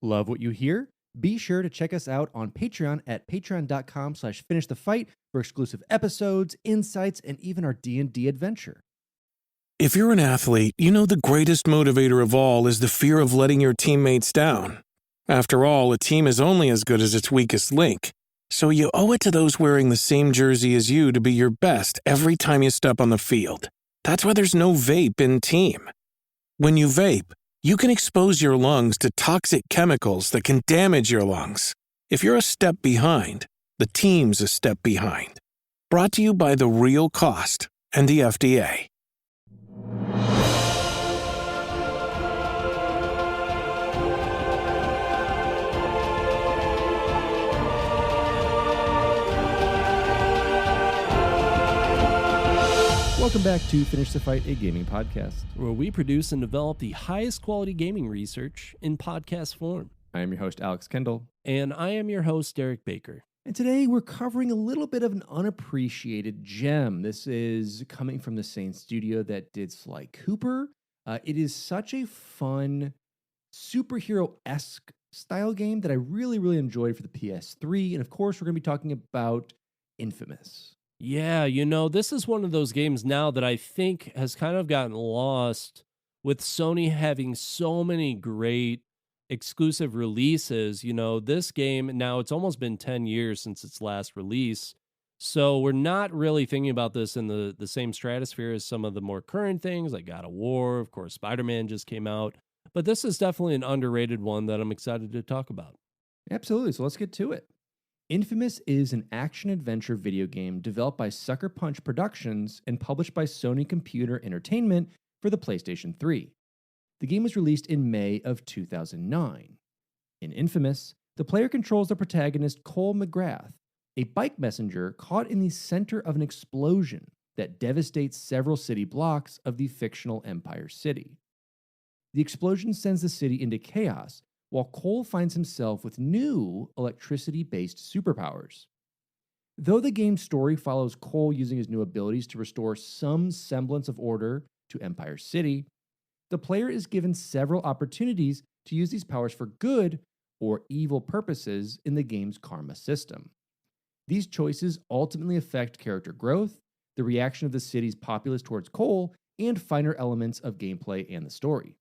Love what you hear? Be sure to check us out on Patreon at patreon.com/finishthefight for exclusive episodes, insights, and even our D&D adventure. If you're an athlete, you know the greatest motivator of all is the fear of letting your teammates down. After all, a team is only as good as its weakest link. So you owe it to those wearing the same jersey as you to be your best every time you step on the field. That's why there's no vape in team. When you vape, you can expose your lungs to toxic chemicals that can damage your lungs. If you're a step behind, the team's a step behind. Brought to you by The Real Cost and the FDA. Welcome back to Finish the Fight, a gaming podcast. Where we produce and develop the highest quality gaming research in podcast form. I am your host, Alex Kendall. And I am your host, Derek Baker. And today we're covering a little bit of an unappreciated gem. This is coming from the same studio that did Sly Cooper. It is such a fun, superhero-esque style game that I really enjoyed for the PS3. And of course, we're going to be talking about Infamous. Yeah, this is one of those games now that I think has kind of gotten lost with Sony having so many great exclusive releases. This game, now it's almost been 10 years since its last release. So we're not really thinking about this in the same stratosphere as some of the more current things like God of War. Of course, Spider-Man just came out. But this is definitely an underrated one that I'm excited to talk about. Absolutely. So let's get to it. Infamous is an action-adventure video game developed by Sucker Punch Productions and published by Sony Computer Entertainment for the PlayStation 3. The game was released in May of 2009. In Infamous, the player controls the protagonist Cole McGrath, a bike messenger caught in the center of an explosion that devastates several city blocks of the fictional Empire City. The explosion sends the city into chaos, while Cole finds himself with new electricity-based superpowers. Though the game's story follows Cole using his new abilities to restore some semblance of order to Empire City, the player is given several opportunities to use these powers for good or evil purposes in the game's karma system. These choices ultimately affect character growth, the reaction of the city's populace towards Cole, and finer elements of gameplay and the story.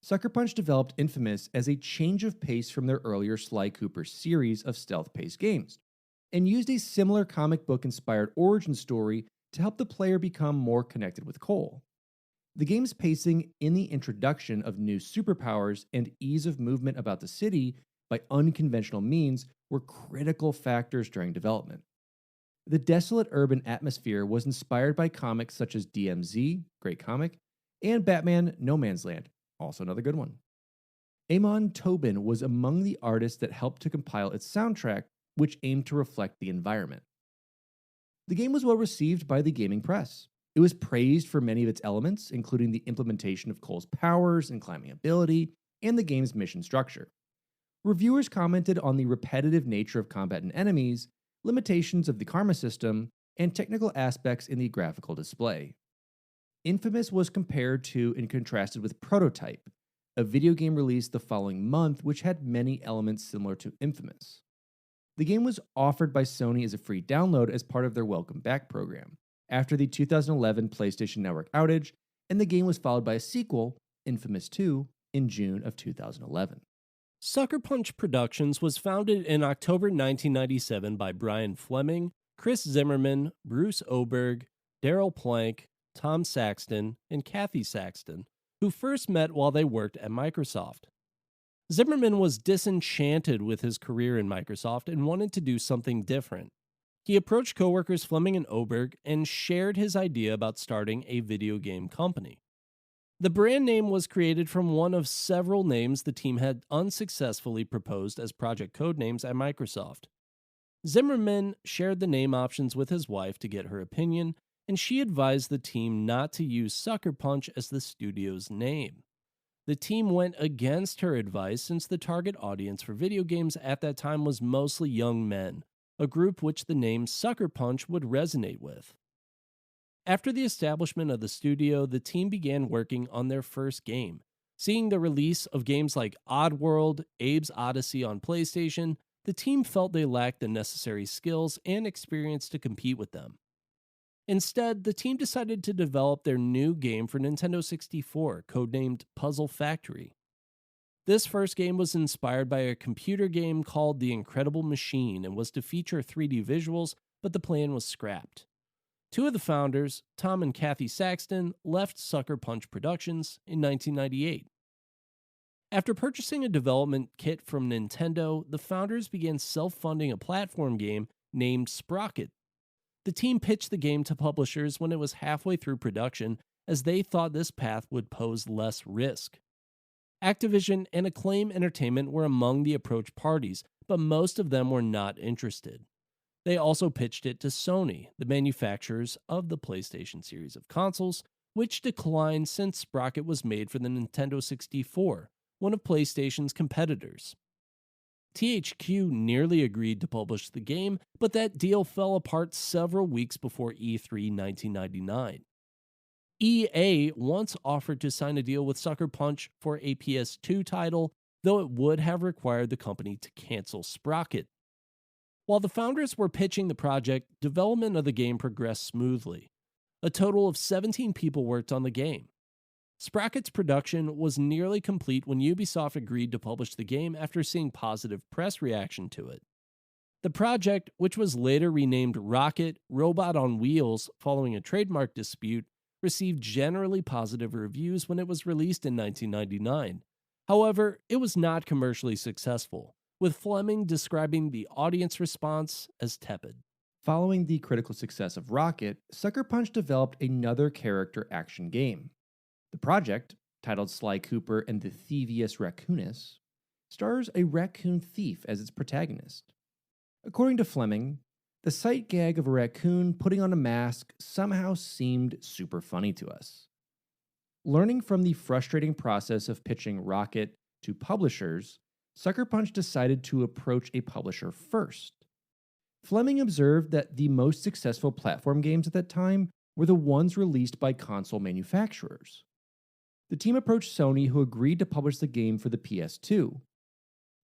Sucker Punch developed Infamous as a change of pace from their earlier Sly Cooper series of stealth-paced games, and used a similar comic book-inspired origin story to help the player become more connected with Cole. The game's pacing in the introduction of new superpowers and ease of movement about the city by unconventional means were critical factors during development. The desolate urban atmosphere was inspired by comics such as DMZ, great comic, and Batman No Man's Land, also another good one. Amon Tobin was among the artists that helped to compile its soundtrack, which aimed to reflect the environment. The game was well received by the gaming press. It was praised for many of its elements, including the implementation of Cole's powers and climbing ability, and the game's mission structure. Reviewers commented on the repetitive nature of combat and enemies, limitations of the karma system, and technical aspects in the graphical display. Infamous was compared to and contrasted with Prototype, a video game released the following month which had many elements similar to Infamous. The game was offered by Sony as a free download as part of their Welcome Back program, after the 2011 PlayStation Network outage, and the game was followed by a sequel, Infamous 2, in June of 2011. Sucker Punch Productions was founded in October 1997 by Brian Fleming, Chris Zimmerman, Bruce Oberg, Daryl Plank, Tom Saxton, and Kathy Saxton, who first met while they worked at Microsoft. Zimmerman was disenchanted with his career in Microsoft and wanted to do something different. He approached coworkers Fleming and Oberg and shared his idea about starting a video game company. The brand name was created from one of several names the team had unsuccessfully proposed as project codenames at Microsoft. Zimmerman shared the name options with his wife to get her opinion, and she advised the team not to use Sucker Punch as the studio's name. The team went against her advice since the target audience for video games at that time was mostly young men, a group which the name Sucker Punch would resonate with. After the establishment of the studio, the team began working on their first game, Seeing the release of games like Oddworld, Abe's Odyssey on PlayStation, the team felt they lacked the necessary skills and experience to compete with them. Instead, the team decided to develop their new game for Nintendo 64, codenamed Puzzle Factory. This first game was inspired by a computer game called The Incredible Machine and was to feature 3D visuals, but the plan was scrapped. Two of the founders, Tom and Kathy Saxton, left Sucker Punch Productions in 1998. After purchasing a development kit from Nintendo, the founders began self-funding a platform game named Sprocket. The team pitched the game to publishers when it was halfway through production, as they thought this path would pose less risk. Activision and Acclaim Entertainment were among the approached parties, but most of them were not interested. They also pitched it to Sony, the manufacturers of the PlayStation series of consoles, which declined since Sprocket was made for the Nintendo 64, one of PlayStation's competitors. THQ nearly agreed to publish the game, but that deal fell apart several weeks before E3 1999. EA once offered to sign a deal with Sucker Punch for a PS2 title, though it would have required the company to cancel Sprocket. While the founders were pitching the project, development of the game progressed smoothly. A total of 17 people worked on the game. Sprocket's production was nearly complete when Ubisoft agreed to publish the game after seeing positive press reaction to it. The project, which was later renamed Rocket Robot on Wheels following a trademark dispute, received generally positive reviews when it was released in 1999. However, it was not commercially successful, with Fleming describing the audience response as tepid. Following the critical success of Rocket, Sucker Punch developed another character action game. The project, titled Sly Cooper and the Thievius Raccoonus, stars a raccoon thief as its protagonist. According to Fleming, the sight gag of a raccoon putting on a mask somehow seemed super funny to us. Learning from the frustrating process of pitching Rocket to publishers, Sucker Punch decided to approach a publisher first. Fleming observed that the most successful platform games at that time were the ones released by console manufacturers. The team approached Sony, who agreed to publish the game for the PS2.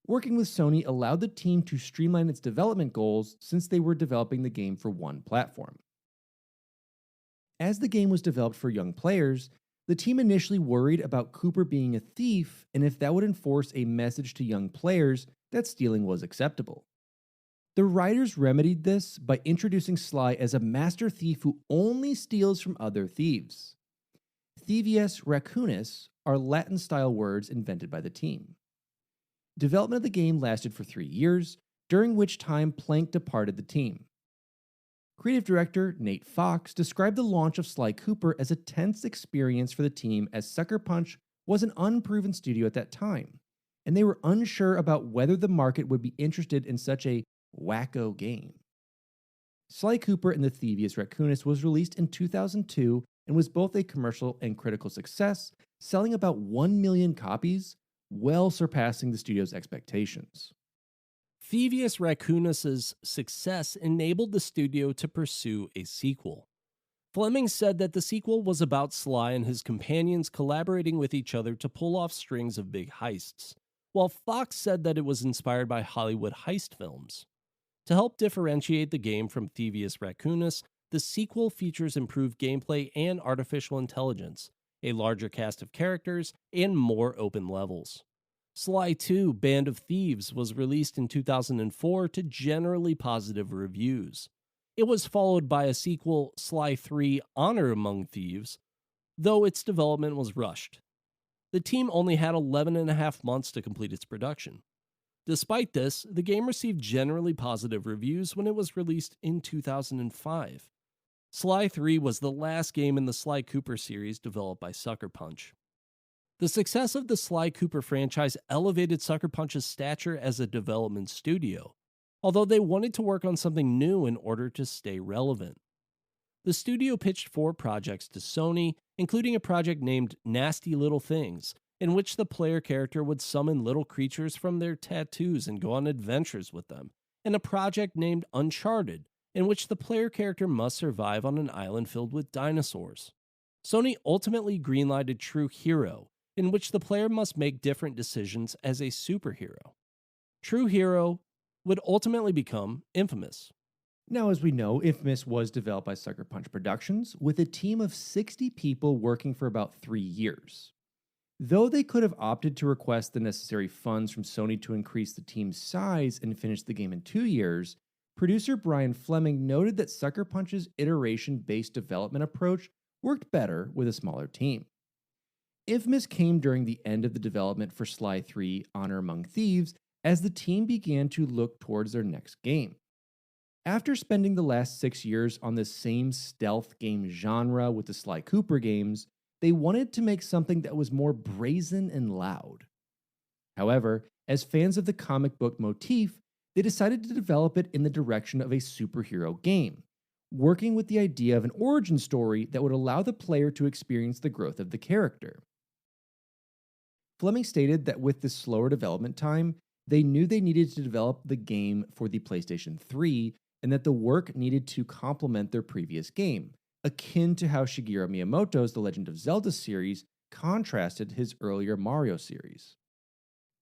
Working with Sony allowed the team to streamline its development goals since they were developing the game for one platform. As the game was developed for young players, the team initially worried about Cooper being a thief and if that would enforce a message to young players that stealing was acceptable. The writers remedied this by introducing Sly as a master thief who only steals from other thieves. Thievius Raccoonus are Latin-style words invented by the team. Development of the game lasted for 3 years, during which time Plank departed the team. Creative director Nate Fox described the launch of Sly Cooper as a tense experience for the team, as Sucker Punch was an unproven studio at that time, and they were unsure about whether the market would be interested in such a wacko game. Sly Cooper and the Thievius Raccoonus was released in 2002 and was both a commercial and critical success, selling about 1 million copies, well surpassing the studio's expectations. Thievius Raccoonus' success enabled the studio to pursue a sequel. Fleming said that the sequel was about Sly and his companions collaborating with each other to pull off strings of big heists, while Fox said that it was inspired by Hollywood heist films. To help differentiate the game from Thievius Raccoonus, the sequel features improved gameplay and artificial intelligence, a larger cast of characters, and more open levels. Sly 2: Band of Thieves was released in 2004 to generally positive reviews. It was followed by a sequel, Sly 3: Honor Among Thieves, though its development was rushed. The team only had 11.5 months to complete its production. Despite this, the game received generally positive reviews when it was released in 2005. Sly 3 was the last game in the Sly Cooper series developed by Sucker Punch. The success of the Sly Cooper franchise elevated Sucker Punch's stature as a development studio, although they wanted to work on something new in order to stay relevant. The studio pitched 4 projects to Sony, including a project named Nasty Little Things, in which the player character would summon little creatures from their tattoos and go on adventures with them, and a project named Uncharted, in which the player character must survive on an island filled with dinosaurs. Sony ultimately greenlighted True Hero, in which the player must make different decisions as a superhero. True Hero would ultimately become Infamous. Now, as we know, Infamous was developed by Sucker Punch Productions, with a team of 60 people working for about 3 years. Though they could have opted to request the necessary funds from Sony to increase the team's size and finish the game in 2 years, producer Brian Fleming noted that Sucker Punch's iteration-based development approach worked better with a smaller team. Infamous came during the end of the development for Sly 3: Honor Among Thieves as the team began to look towards their next game. After spending the last 6 years on the same stealth game genre with the Sly Cooper games, they wanted to make something that was more brazen and loud. However, as fans of the comic book motif, they decided to develop it in the direction of a superhero game, working with the idea of an origin story that would allow the player to experience the growth of the character. Fleming stated that with this slower development time, they knew they needed to develop the game for the PlayStation 3 and that the work needed to complement their previous game, akin to how Shigeru Miyamoto's The Legend of Zelda series contrasted his earlier Mario series.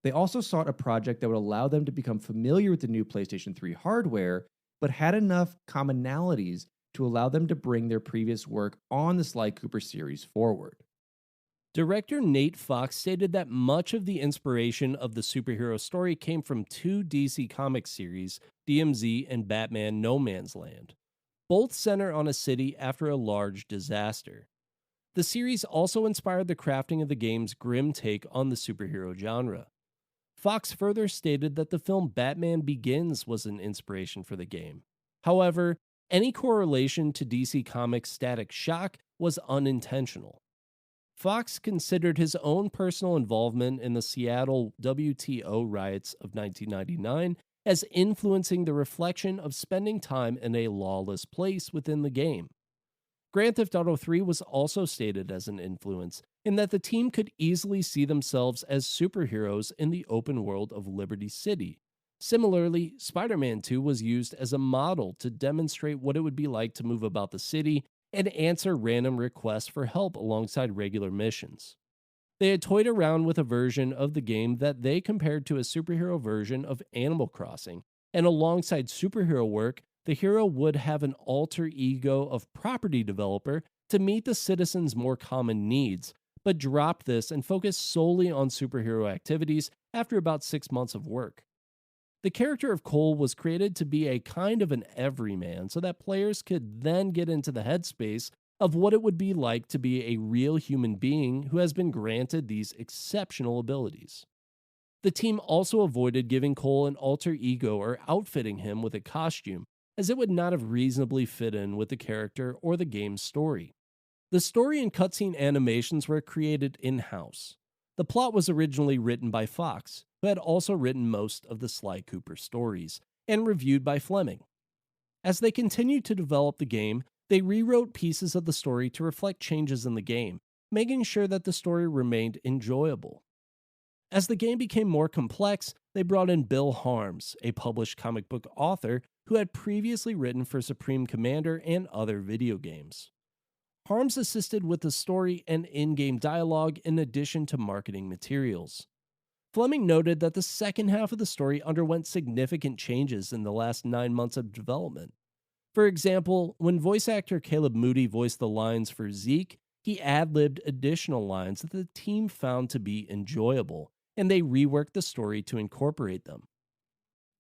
They also sought a project that would allow them to become familiar with the new PlayStation 3 hardware, but had enough commonalities to allow them to bring their previous work on the Sly Cooper series forward. Director Nate Fox stated that much of the inspiration of the superhero story came from 2 DC Comics series, DMZ and Batman No Man's Land. Both center on a city after a large disaster. The series also inspired the crafting of the game's grim take on the superhero genre. Fox further stated that the film Batman Begins was an inspiration for the game. However, any correlation to DC Comics' Static Shock was unintentional. Fox considered his own personal involvement in the Seattle WTO riots of 1999 as influencing the reflection of spending time in a lawless place within the game. Grand Theft Auto 3 was also stated as an influence, in that the team could easily see themselves as superheroes in the open world of Liberty City. Similarly, Spider-Man 2 was used as a model to demonstrate what it would be like to move about the city and answer random requests for help alongside regular missions. They had toyed around with a version of the game that they compared to a superhero version of Animal Crossing, and alongside superhero work, the hero would have an alter ego of property developer to meet the citizens' more common needs, but dropped this and focused solely on superhero activities after about 6 months of work. The character of Cole was created to be a kind of an everyman so that players could then get into the headspace of what it would be like to be a real human being who has been granted these exceptional abilities. The team also avoided giving Cole an alter ego or outfitting him with a costume, as it would not have reasonably fit in with the character or the game's story. The story and cutscene animations were created in-house. The plot was originally written by Fox, who had also written most of the Sly Cooper stories, and reviewed by Fleming. As they continued to develop the game, they rewrote pieces of the story to reflect changes in the game, making sure that the story remained enjoyable. As the game became more complex, they brought in Bill Harms, a published comic book author who had previously written for Supreme Commander and other video games. Harms assisted with the story and in-game dialogue in addition to marketing materials. Fleming noted that the second half of the story underwent significant changes in the last 9 months of development. For example, when voice actor Caleb Moody voiced the lines for Zeke, he ad-libbed additional lines that the team found to be enjoyable, and they reworked the story to incorporate them.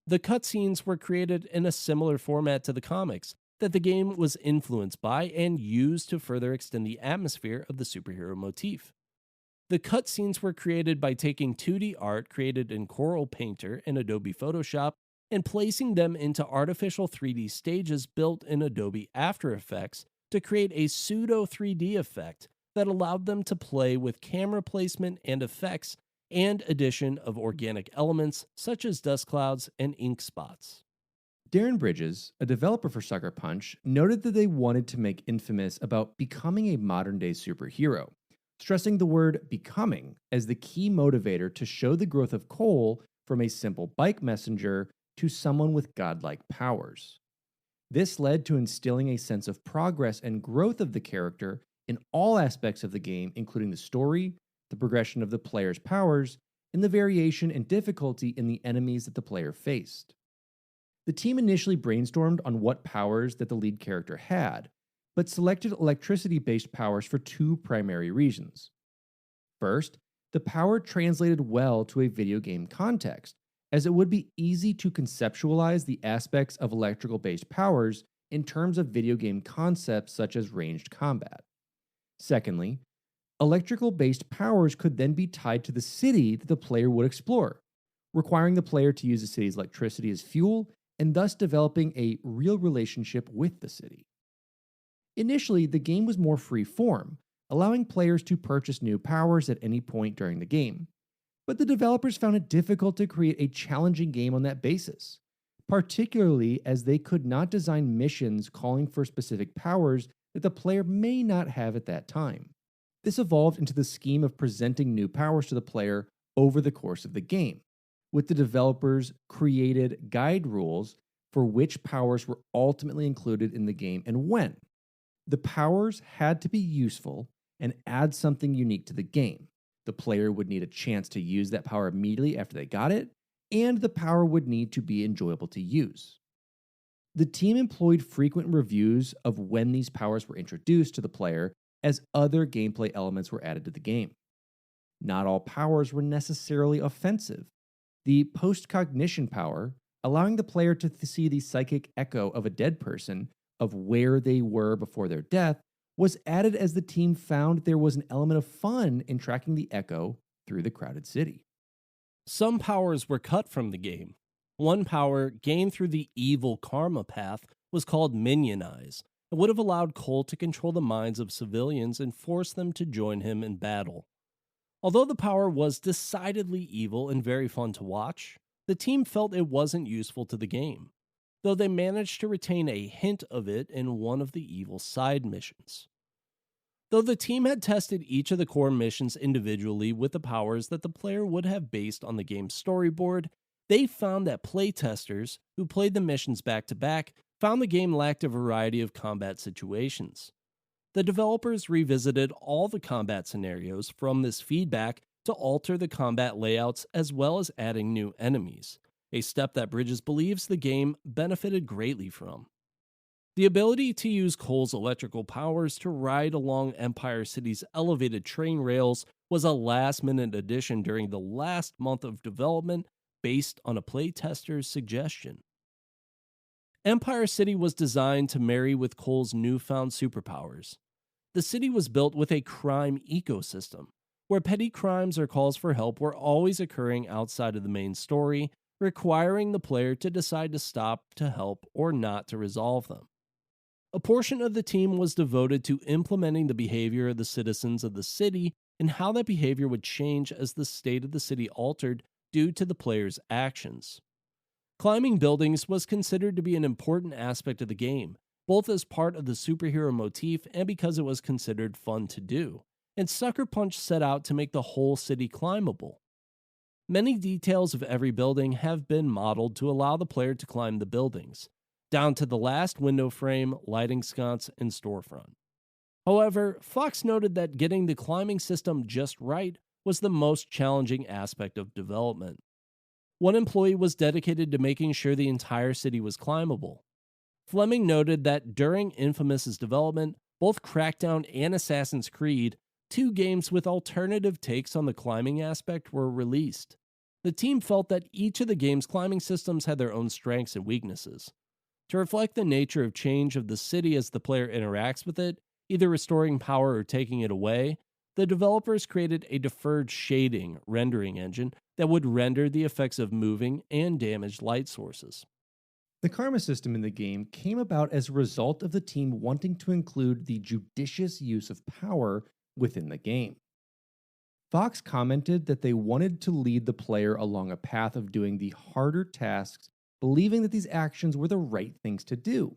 The cutscenes were created in a similar format to the comics that the game was influenced by and used to further extend the atmosphere of the superhero motif. The cutscenes were created by taking 2D art created in Coral Painter and Adobe Photoshop and placing them into artificial 3D stages built in Adobe After Effects to create a pseudo 3D effect that allowed them to play with camera placement and effects and addition of organic elements such as dust clouds and ink spots. Darren Bridges, a developer for Sucker Punch, noted that they wanted to make Infamous about becoming a modern-day superhero, stressing the word becoming as the key motivator to show the growth of Cole from a simple bike messenger to someone with godlike powers. This led to instilling a sense of progress and growth of the character in all aspects of the game, including the story, the progression of the player's powers, and the variation in difficulty in the enemies that the player faced. The team initially brainstormed on what powers that the lead character had, but selected electricity-based powers for two primary reasons. First, the power translated well to a video game context, as it would be easy to conceptualize the aspects of electrical-based powers in terms of video game concepts such as ranged combat. Secondly, electrical-based powers could then be tied to the city that the player would explore, requiring the player to use the city's electricity as fuel and thus developing a real relationship with the city. Initially, the game was more free-form, allowing players to purchase new powers at any point during the game. But the developers found it difficult to create a challenging game on that basis, particularly as they could not design missions calling for specific powers that the player may not have at that time. This evolved into the scheme of presenting new powers to the player over the course of the game, with the developers created guide rules for which powers were ultimately included in the game and when. The powers had to be useful and add something unique to the game. The player would need a chance to use that power immediately after they got it, and the power would need to be enjoyable to use. The team employed frequent reviews of when these powers were introduced to the player as other gameplay elements were added to the game. Not all powers were necessarily offensive. The post-cognition power, allowing the player to see the psychic echo of a dead person of where they were before their death, was added as the team found there was an element of fun in tracking the echo through the crowded city. Some powers were cut from the game. One power, gained through the evil karma path, was called Minionize, and would have allowed Cole to control the minds of civilians and force them to join him in battle. Although the power was decidedly evil and very fun to watch, the team felt it wasn't useful to the game, though they managed to retain a hint of it in one of the evil side missions. Though the team had tested each of the core missions individually with the powers that the player would have based on the game's storyboard, they found that playtesters, who played the missions back to back, found the game lacked a variety of combat situations. The developers revisited all the combat scenarios from this feedback to alter the combat layouts as well as adding new enemies, a step that Bridges believes the game benefited greatly from. The ability to use Cole's electrical powers to ride along Empire City's elevated train rails was a last-minute addition during the last month of development based on a playtester's suggestion. Empire City was designed to marry with Cole's newfound superpowers. The city was built with a crime ecosystem, where petty crimes or calls for help were always occurring outside of the main story, requiring the player to decide to stop to help or not to resolve them. A portion of the team was devoted to implementing the behavior of the citizens of the city and how that behavior would change as the state of the city altered due to the player's actions. Climbing buildings was considered to be an important aspect of the game, both as part of the superhero motif and because it was considered fun to do, and Sucker Punch set out to make the whole city climbable. Many details of every building have been modeled to allow the player to climb the buildings, down to the last window frame, lighting sconce, and storefront. However, Fox noted that getting the climbing system just right was the most challenging aspect of development. One employee was dedicated to making sure the entire city was climbable. Fleming noted that during Infamous's development, both Crackdown and Assassin's Creed, two games with alternative takes on the climbing aspect, were released. The team felt that each of the game's climbing systems had their own strengths and weaknesses. To reflect the nature of change of the city as the player interacts with it, either restoring power or taking it away, the developers created a deferred shading rendering engine that would render the effects of moving and damaged light sources. The karma system in the game came about as a result of the team wanting to include the judicious use of power within the game. Fox commented that they wanted to lead the player along a path of doing the harder tasks, believing that these actions were the right things to do.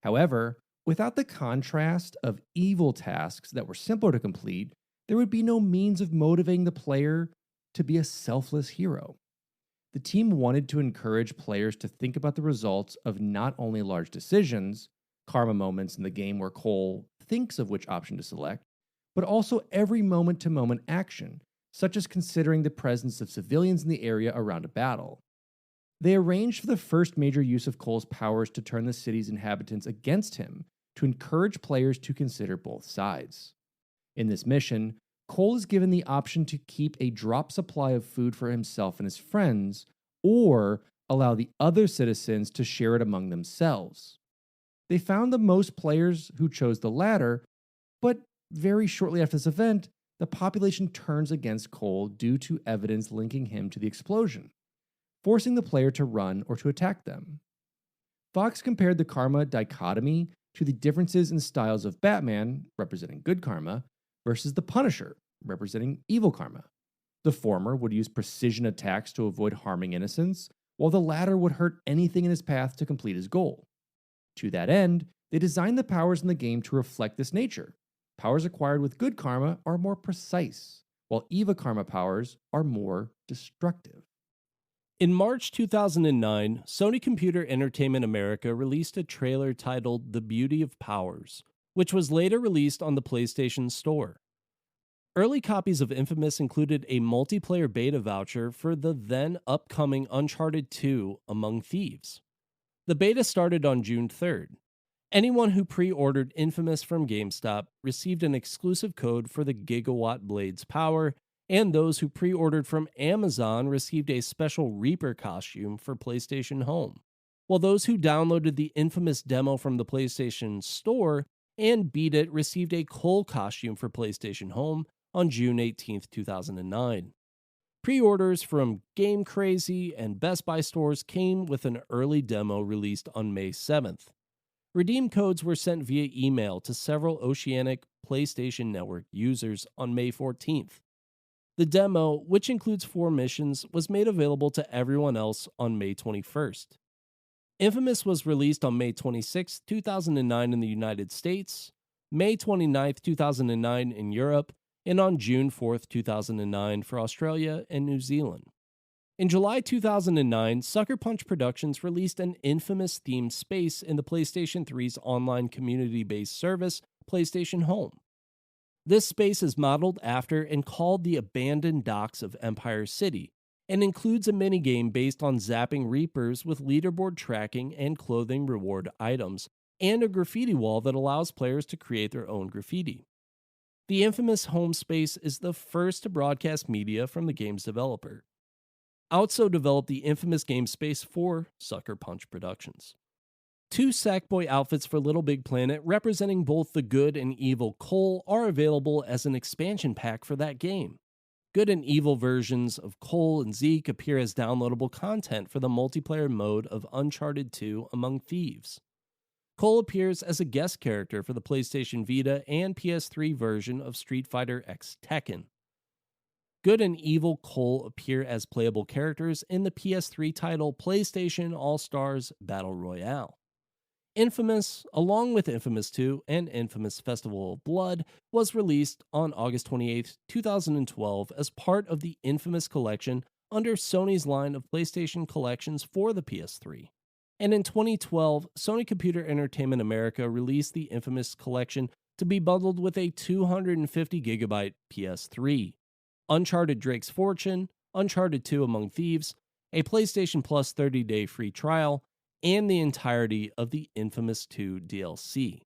However, without the contrast of evil tasks that were simpler to complete, there would be no means of motivating the player to be a selfless hero. The team wanted to encourage players to think about the results of not only large decisions, karma moments in the game where Cole thinks of which option to select, but also every moment to moment action, such as considering the presence of civilians in the area around a battle. They arranged for the first major use of Cole's powers to turn the city's inhabitants against him, to encourage players to consider both sides. In this mission, Cole is given the option to keep a drop supply of food for himself and his friends, or allow the other citizens to share it among themselves. They found the most players who chose the latter, but very shortly after this event, the population turns against Cole due to evidence linking him to the explosion, forcing the player to run or to attack them. Fox compared the karma dichotomy to the differences in styles of Batman, representing good karma, versus the Punisher, representing evil karma. The former would use precision attacks to avoid harming innocents, while the latter would hurt anything in his path to complete his goal. To that end, they designed the powers in the game to reflect this nature. Powers acquired with good karma are more precise, while evil karma powers are more destructive. In March 2009, Sony Computer Entertainment America released a trailer titled The Beauty of Powers, which was later released on the PlayStation Store. Early copies of Infamous included a multiplayer beta voucher for the then upcoming Uncharted 2 Among Thieves. The beta started on June 3rd. Anyone who pre-ordered Infamous from GameStop received an exclusive code for the Gigawatt Blade's power, and those who pre-ordered from Amazon received a special Reaper costume for PlayStation Home, while those who downloaded the Infamous demo from the PlayStation Store and beat it received a Cole costume for PlayStation Home on June 18, 2009. Pre-orders from Game Crazy and Best Buy stores came with an early demo released on May 7th. Redeem codes were sent via email to several Oceanic PlayStation Network users on May 14th. The demo, which includes 4 missions, was made available to everyone else on May 21st. Infamous was released on May 26, 2009 in the United States, May 29, 2009 in Europe, and on June 4, 2009 for Australia and New Zealand. In July 2009, Sucker Punch Productions released an Infamous-themed space in the PlayStation 3's online community-based service, PlayStation Home. This space is modeled after and called the Abandoned Docks of Empire City, and includes a minigame based on zapping Reapers with leaderboard tracking and clothing reward items, and a graffiti wall that allows players to create their own graffiti. The Infamous home space is the first to broadcast media from the game's developer. Outso developed the Infamous game space for Sucker Punch Productions. 2 Sackboy outfits for Little Big Planet representing both the good and evil Cole are available as an expansion pack for that game. Good and evil versions of Cole and Zeke appear as downloadable content for the multiplayer mode of Uncharted 2 Among Thieves. Cole appears as a guest character for the PlayStation Vita and PS3 version of Street Fighter X Tekken. Good and evil Cole appear as playable characters in the PS3 title PlayStation All-Stars Battle Royale. Infamous, along with Infamous 2 and Infamous Festival of Blood, was released on August 28, 2012 as part of the Infamous Collection under Sony's line of PlayStation Collections for the PS3. And in 2012, Sony Computer Entertainment America released the Infamous Collection to be bundled with a 250GB PS3, Uncharted Drake's Fortune, Uncharted 2 Among Thieves, a PlayStation Plus 30-day free trial, and the entirety of the Infamous 2 DLC.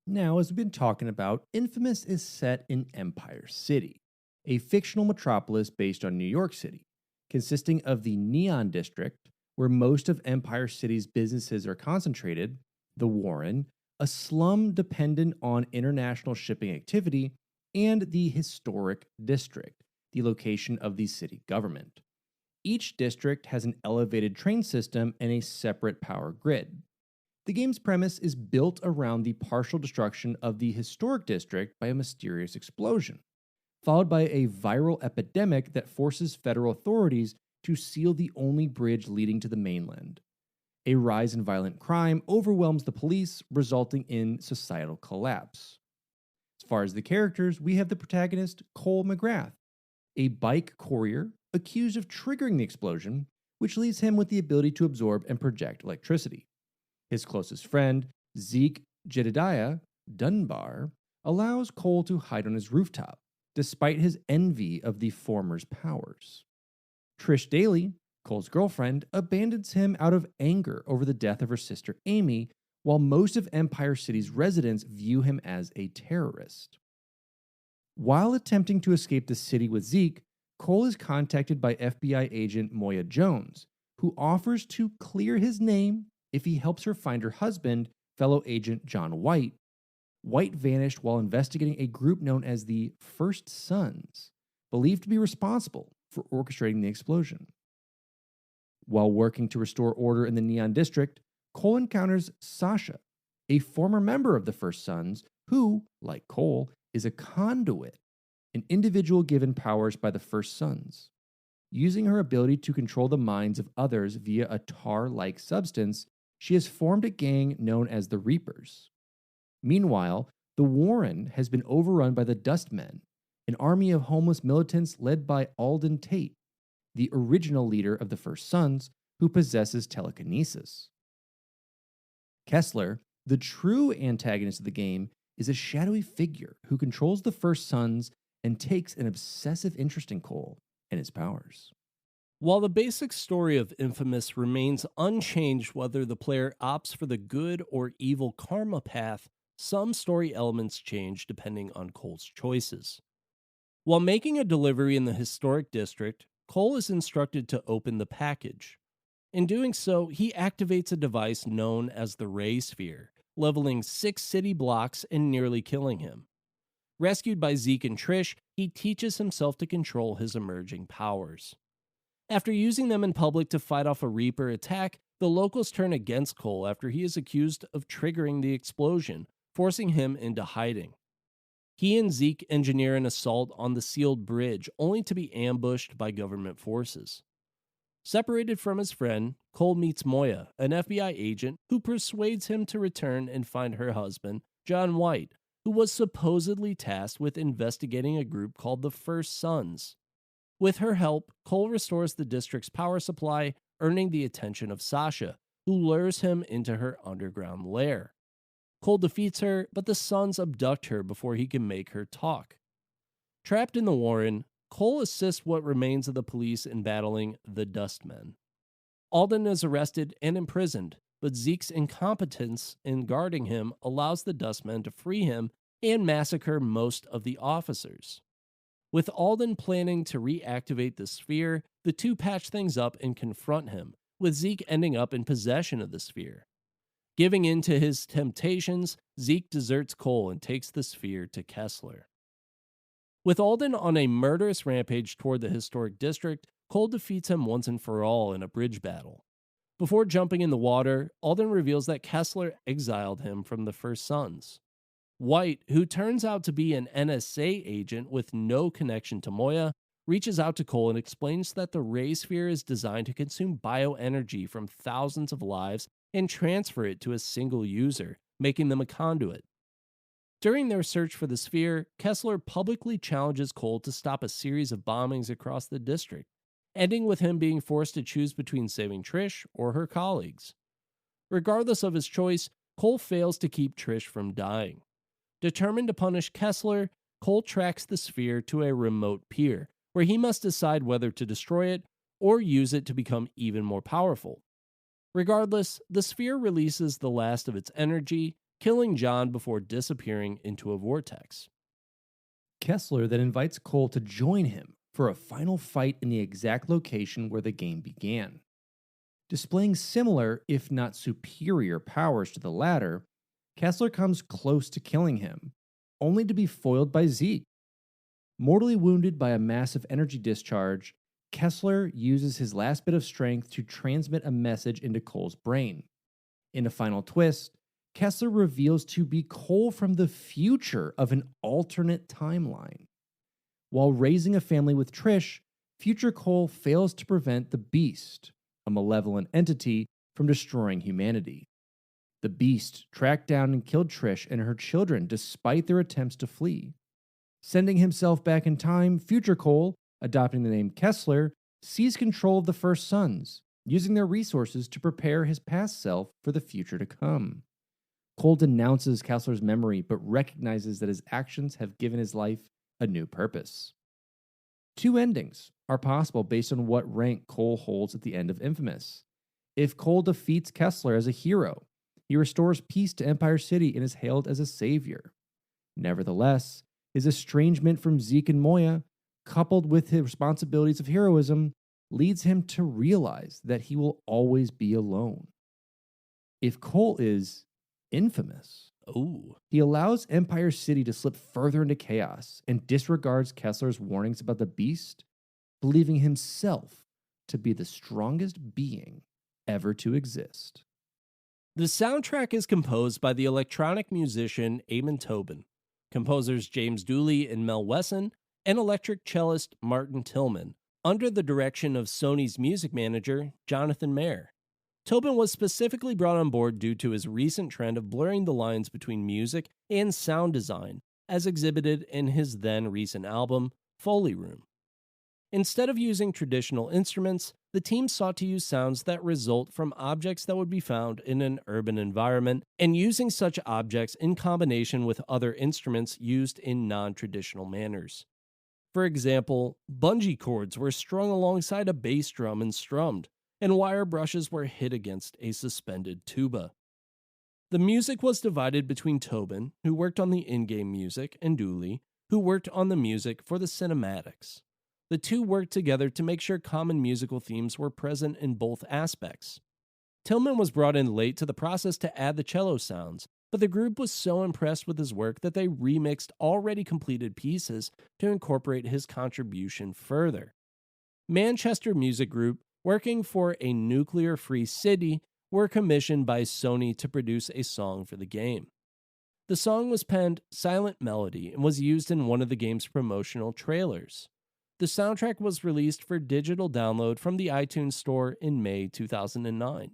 Now, as we've been talking about, Infamous is set in Empire City, a fictional metropolis based on New York City, consisting of the Neon District, where most of Empire City's businesses are concentrated, the Warren, a slum dependent on international shipping activity, and the Historic District, the location of the city government. Each district has an elevated train system and a separate power grid. The game's premise is built around the partial destruction of the Historic District by a mysterious explosion, followed by a viral epidemic that forces federal authorities to seal the only bridge leading to the mainland. A rise in violent crime overwhelms the police, resulting in societal collapse. As far as the characters, we have the protagonist, Cole McGrath, a bike courier accused of triggering the explosion, which leaves him with the ability to absorb and project electricity. His closest friend, Zeke Jedediah Dunbar, allows Cole to hide on his rooftop, despite his envy of the former's powers. Trish Daly, Cole's girlfriend, abandons him out of anger over the death of her sister Amy, while most of Empire City's residents view him as a terrorist. While attempting to escape the city with Zeke, Cole is contacted by FBI agent Moya Jones, who offers to clear his name if he helps her find her husband, fellow agent John White. White vanished while investigating a group known as the First Sons, believed to be responsible for orchestrating the explosion. While working to restore order in the Neon District, Cole encounters Sasha, a former member of the First Sons who, like Cole, is a conduit, an individual given powers by the First Sons. Using her ability to control the minds of others via a tar-like substance, she has formed a gang known as the Reapers. Meanwhile, the Warren has been overrun by the Dustmen, an army of homeless militants led by Alden Tate, the original leader of the First Sons, who possesses telekinesis. Kessler, the true antagonist of the game, is a shadowy figure who controls the First Sons and takes an obsessive interest in Cole and his powers. While the basic story of Infamous remains unchanged whether the player opts for the good or evil karma path, some story elements change depending on Cole's choices. While making a delivery in the historic district, Cole is instructed to open the package. In doing so, he activates a device known as the Ray Sphere, leveling 6 city blocks and nearly killing him. Rescued by Zeke and Trish, he teaches himself to control his emerging powers. After using them in public to fight off a Reaper attack, the locals turn against Cole after he is accused of triggering the explosion, forcing him into hiding. He and Zeke engineer an assault on the sealed bridge, only to be ambushed by government forces. Separated from his friend, Cole meets Moya, an FBI agent who persuades him to return and find her husband, John White, who was supposedly tasked with investigating a group called the First Sons. With her help, Cole restores the district's power supply, earning the attention of Sasha, who lures him into her underground lair. Cole defeats her, but the Sons abduct her before he can make her talk. Trapped in the Warren, Cole assists what remains of the police in battling the Dustmen. Alden is arrested and imprisoned, but Zeke's incompetence in guarding him allows the Dustmen to free him and massacre most of the officers. With Alden planning to reactivate the sphere, the two patch things up and confront him, with Zeke ending up in possession of the sphere. Giving in to his temptations, Zeke deserts Cole and takes the sphere to Kessler. With Alden on a murderous rampage toward the historic district, Cole defeats him once and for all in a bridge battle. Before jumping in the water, Alden reveals that Kessler exiled him from the First Sons. White, who turns out to be an NSA agent with no connection to Moya, reaches out to Cole and explains that the Ray Sphere is designed to consume bioenergy from thousands of lives and transfer it to a single user, making them a conduit. During their search for the sphere, Kessler publicly challenges Cole to stop a series of bombings across the district, ending with him being forced to choose between saving Trish or her colleagues. Regardless of his choice, Cole fails to keep Trish from dying. Determined to punish Kessler, Cole tracks the sphere to a remote pier, where he must decide whether to destroy it or use it to become even more powerful. Regardless, the sphere releases the last of its energy, killing John before disappearing into a vortex. Kessler then invites Cole to join him for a final fight in the exact location where the game began. Displaying similar, if not superior, powers to the latter, Kessler comes close to killing him, only to be foiled by Zeke. Mortally wounded by a massive energy discharge, Kessler uses his last bit of strength to transmit a message into Cole's brain. In a final twist, Kessler reveals to be Cole from the future of an alternate timeline. While raising a family with Trish, future Cole fails to prevent the Beast, a malevolent entity, from destroying humanity. The Beast tracked down and killed Trish and her children despite their attempts to flee. Sending himself back in time, future Cole, adopting the name Kessler, seized control of the First Sons, using their resources to prepare his past self for the future to come. Cole denounces Kessler's memory but recognizes that his actions have given his life a new purpose. Two endings are possible based on what rank Cole holds at the end of Infamous. If Cole defeats Kessler as a hero, he restores peace to Empire City and is hailed as a savior. Nevertheless, his estrangement from Zeke and Moya, coupled with his responsibilities of heroism, leads him to realize that he will always be alone. If Cole is infamous, he allows Empire City to slip further into chaos and disregards Kessler's warnings about the beast, believing himself to be the strongest being ever to exist. The soundtrack is composed by the electronic musician Eamon Tobin, composers James Dooley and Mel Wesson, and electric cellist Martin Tillman, under the direction of Sony's music manager, Jonathan Mayer. Tobin was specifically brought on board due to his recent trend of blurring the lines between music and sound design, as exhibited in his then recent album, Foley Room. Instead of using traditional instruments, the team sought to use sounds that result from objects that would be found in an urban environment, and using such objects in combination with other instruments used in non-traditional manners. For example, bungee cords were strung alongside a bass drum and strummed, and wire brushes were hit against a suspended tuba. The music was divided between Tobin, who worked on the in-game music, and Dooley, who worked on the music for the cinematics. The two worked together to make sure common musical themes were present in both aspects. Tillman was brought in late to the process to add the cello sounds, but the group was so impressed with his work that they remixed already completed pieces to incorporate his contribution further. Manchester Music Group, working for a nuclear-free city, were commissioned by Sony to produce a song for the game. The song was penned Silent Melody and was used in one of the game's promotional trailers. The soundtrack was released for digital download from the iTunes Store in May 2009.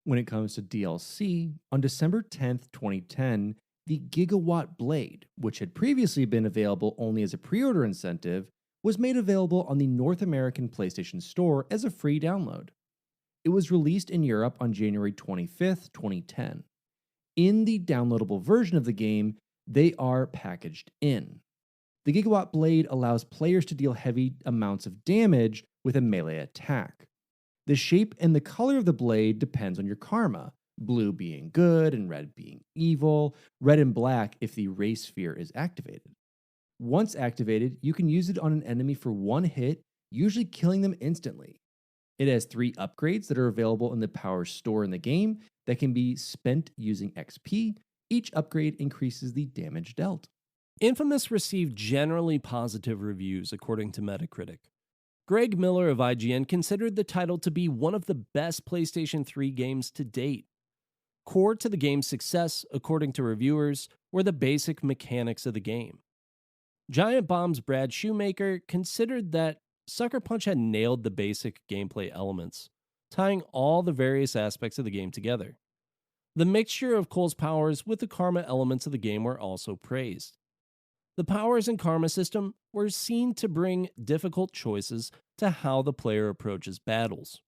When it comes to DLC, on December 10th, 2010, the Gigawatt Blade, which had previously been available only as a pre-order incentive, was made available on the North American PlayStation Store as a free download. It was released in Europe on January 25th, 2010. In the downloadable version of the game, they are packaged in. The Gigawatt Blade allows players to deal heavy amounts of damage with a melee attack. The shape and the color of the blade depends on your karma, blue being good and red being evil, red and black if the race sphere is activated. Once activated, you can use it on an enemy for one hit, usually killing them instantly. It has 3 upgrades that are available in the power store in the game that can be spent using XP. Each upgrade increases the damage dealt. Infamous received generally positive reviews according to Metacritic. Greg Miller of IGN considered the title to be one of the best PlayStation 3 games to date. Core to the game's success, according to reviewers, were the basic mechanics of the game. Giant Bomb's Brad Shoemaker considered that Sucker Punch had nailed the basic gameplay elements, tying all the various aspects of the game together. The mixture of Cole's powers with the karma elements of the game were also praised. The powers and karma system were seen to bring difficult choices to how the player approaches battles.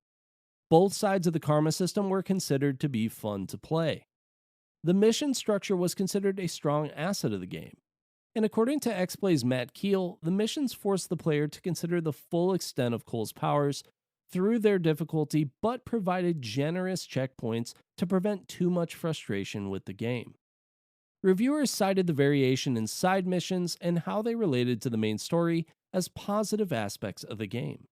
Both sides of the karma system were considered to be fun to play. The mission structure was considered a strong asset of the game. And according to XPlay's Matt Keel, the missions forced the player to consider the full extent of Cole's powers through their difficulty, but provided generous checkpoints to prevent too much frustration with the game. Reviewers cited the variation in side missions and how they related to the main story as positive aspects of the game.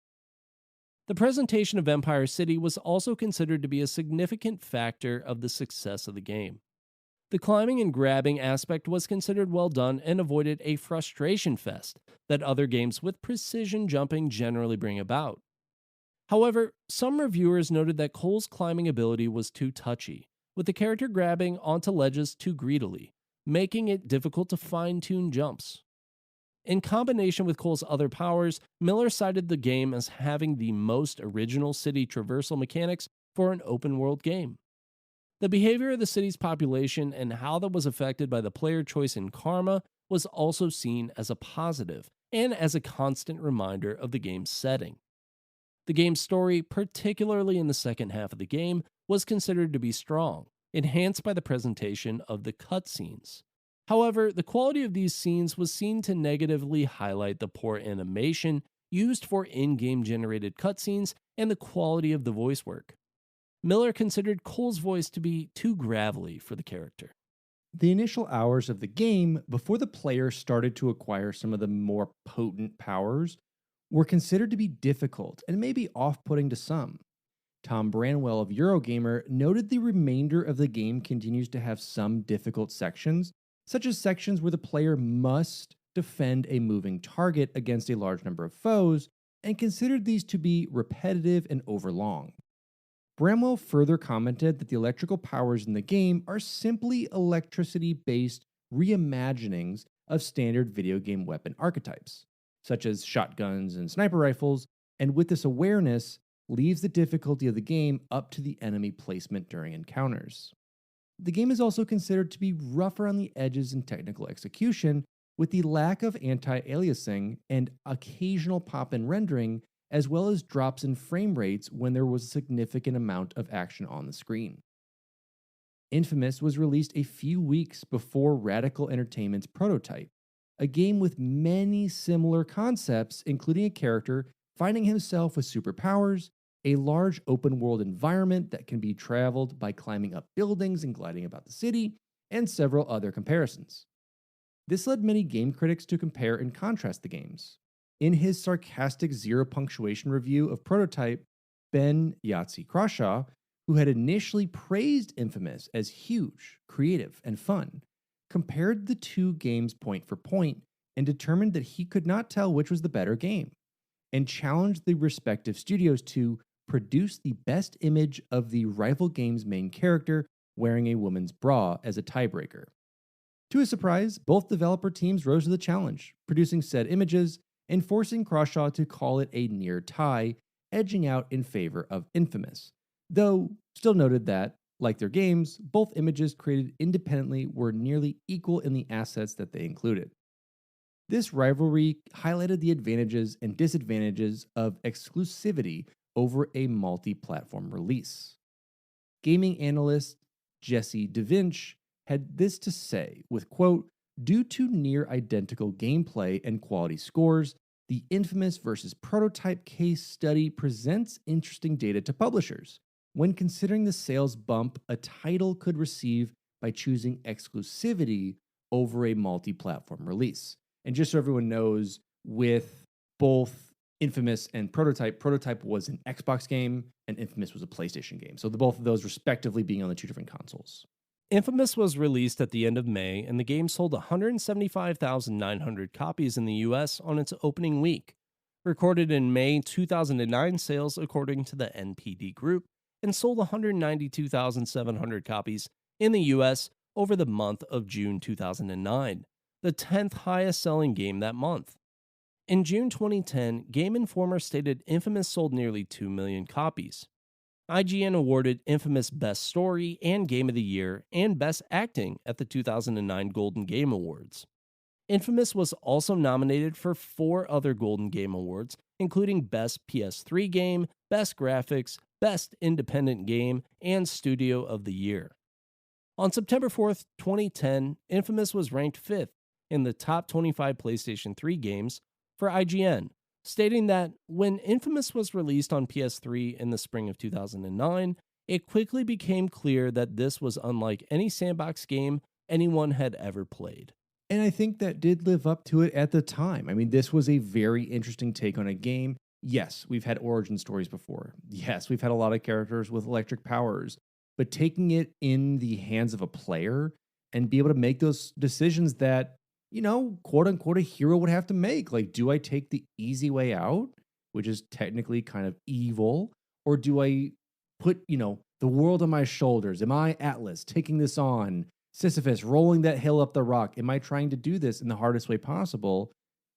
The presentation of Empire City was also considered to be a significant factor of the success of the game. The climbing and grabbing aspect was considered well done and avoided a frustration fest that other games with precision jumping generally bring about. However, some reviewers noted that Cole's climbing ability was too touchy, with the character grabbing onto ledges too greedily, making it difficult to fine-tune jumps. In combination with Cole's other powers, Miller cited the game as having the most original city traversal mechanics for an open-world game. The behavior of the city's population and how that was affected by the player choice in karma was also seen as a positive and as a constant reminder of the game's setting. The game's story, particularly in the second half of the game, was considered to be strong, enhanced by the presentation of the cutscenes. However, the quality of these scenes was seen to negatively highlight the poor animation used for in-game generated cutscenes and the quality of the voice work. Miller considered Cole's voice to be too gravelly for the character. The initial hours of the game, before the player started to acquire some of the more potent powers, were considered to be difficult and maybe off-putting to some. Tom Branwell of Eurogamer noted the remainder of the game continues to have some difficult sections, such as sections where the player must defend a moving target against a large number of foes, and considered these to be repetitive and overlong. Bramwell further commented that the electrical powers in the game are simply electricity-based reimaginings of standard video game weapon archetypes, such as shotguns and sniper rifles, and with this awareness, leaves the difficulty of the game up to the enemy placement during encounters. The game is also considered to be rougher on the edges in technical execution, with the lack of anti-aliasing and occasional pop-in rendering, as well as drops in frame rates when there was a significant amount of action on the screen. Infamous was released a few weeks before Radical Entertainment's Prototype, a game with many similar concepts, including a character finding himself with superpowers, a large open-world environment that can be traveled by climbing up buildings and gliding about the city, and several other comparisons. This led many game critics to compare and contrast the games. In his sarcastic zero-punctuation review of Prototype, Ben Yahtzee Crawshaw, who had initially praised Infamous as huge, creative, and fun, compared the two games point for point and determined that he could not tell which was the better game, and challenged the respective studios to produce the best image of the rival game's main character wearing a woman's bra as a tiebreaker. To his surprise, both developer teams rose to the challenge, producing said images and forcing Crawshaw to call it a near tie, edging out in favor of Infamous, though still noted that, like their games, both images created independently were nearly equal in the assets that they included. This rivalry highlighted the advantages and disadvantages of exclusivity over a multi-platform release. Gaming analyst Jesse DeVinch had this to say with, quote, "Due to near identical gameplay and quality scores, the Infamous versus Prototype case study presents interesting data to publishers when considering the sales bump a title could receive by choosing exclusivity over a multi-platform release." And just so everyone knows, with both Infamous and Prototype, Prototype was an Xbox game and Infamous was a PlayStation game. So both of those respectively being on the two different consoles. Infamous was released at the end of May, and the game sold 175,900 copies in the US on its opening week. Recorded in May 2009 sales according to the NPD Group, and sold 192,700 copies in the US over the month of June 2009, the 10th highest selling game that month. In June 2010, Game Informer stated Infamous sold nearly 2 million copies. IGN awarded Infamous Best Story and Game of the Year and Best Acting at the 2009 Golden Game Awards. Infamous was also nominated for 4 other Golden Game Awards, including Best PS3 Game, Best Graphics, Best Independent Game, and Studio of the Year. On September 4th, 2010, Infamous was ranked 5th in the top 25 PlayStation 3 games for IGN, stating that when Infamous was released on PS3 in the spring of 2009, it quickly became clear that this was unlike any sandbox game anyone had ever played. And I think that did live up to it at the time. I mean, this was a very interesting take on a game. Yes, we've had origin stories before. Yes, we've had a lot of characters with electric powers. But taking it in the hands of a player and be able to make those decisions that, you know, quote unquote, a hero would have to make. Like, do I take the easy way out, which is technically kind of evil? Or do I put, the world on my shoulders? Am I Atlas taking this on? Sisyphus rolling that hill up the rock? Am I trying to do this in the hardest way possible,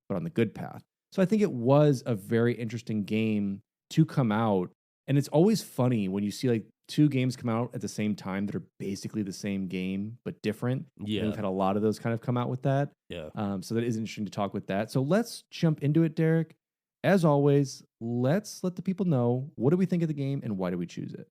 but on the good path? So I think it was a very interesting game to come out. And it's always funny when you see like 2 games come out at the same time that are basically the same game, but different. Yeah. And we've had a lot of those kind of come out with that. Yeah. So that is interesting to talk with that. So let's jump into it, Derek. As always, let's let the people know, what do we think of the game and why do we choose it?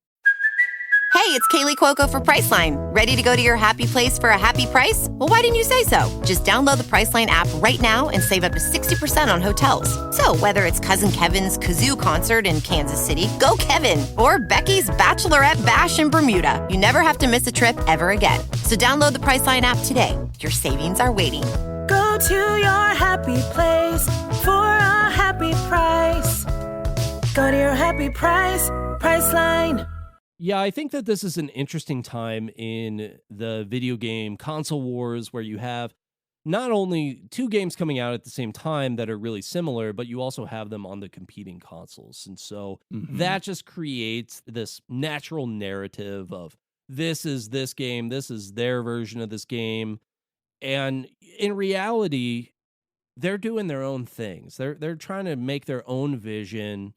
Hey, it's Kaylee Cuoco for Priceline. Ready to go to your happy place for a happy price? Well, why didn't you say so? Just download the Priceline app right now and save up to 60% on hotels. So whether it's Cousin Kevin's Kazoo concert in Kansas City, go Kevin, or Becky's Bachelorette Bash in Bermuda, you never have to miss a trip ever again. So download the Priceline app today. Your savings are waiting. Go to your happy place for a happy price. Go to your happy price, Priceline. Yeah, I think that this is an interesting time in the video game console wars where you have not only two games coming out at the same time that are really similar, but you also have them on the competing consoles. And so that just creates this natural narrative of this is this game, this is their version of this game. And in reality, they're doing their own things. They're trying to make their own vision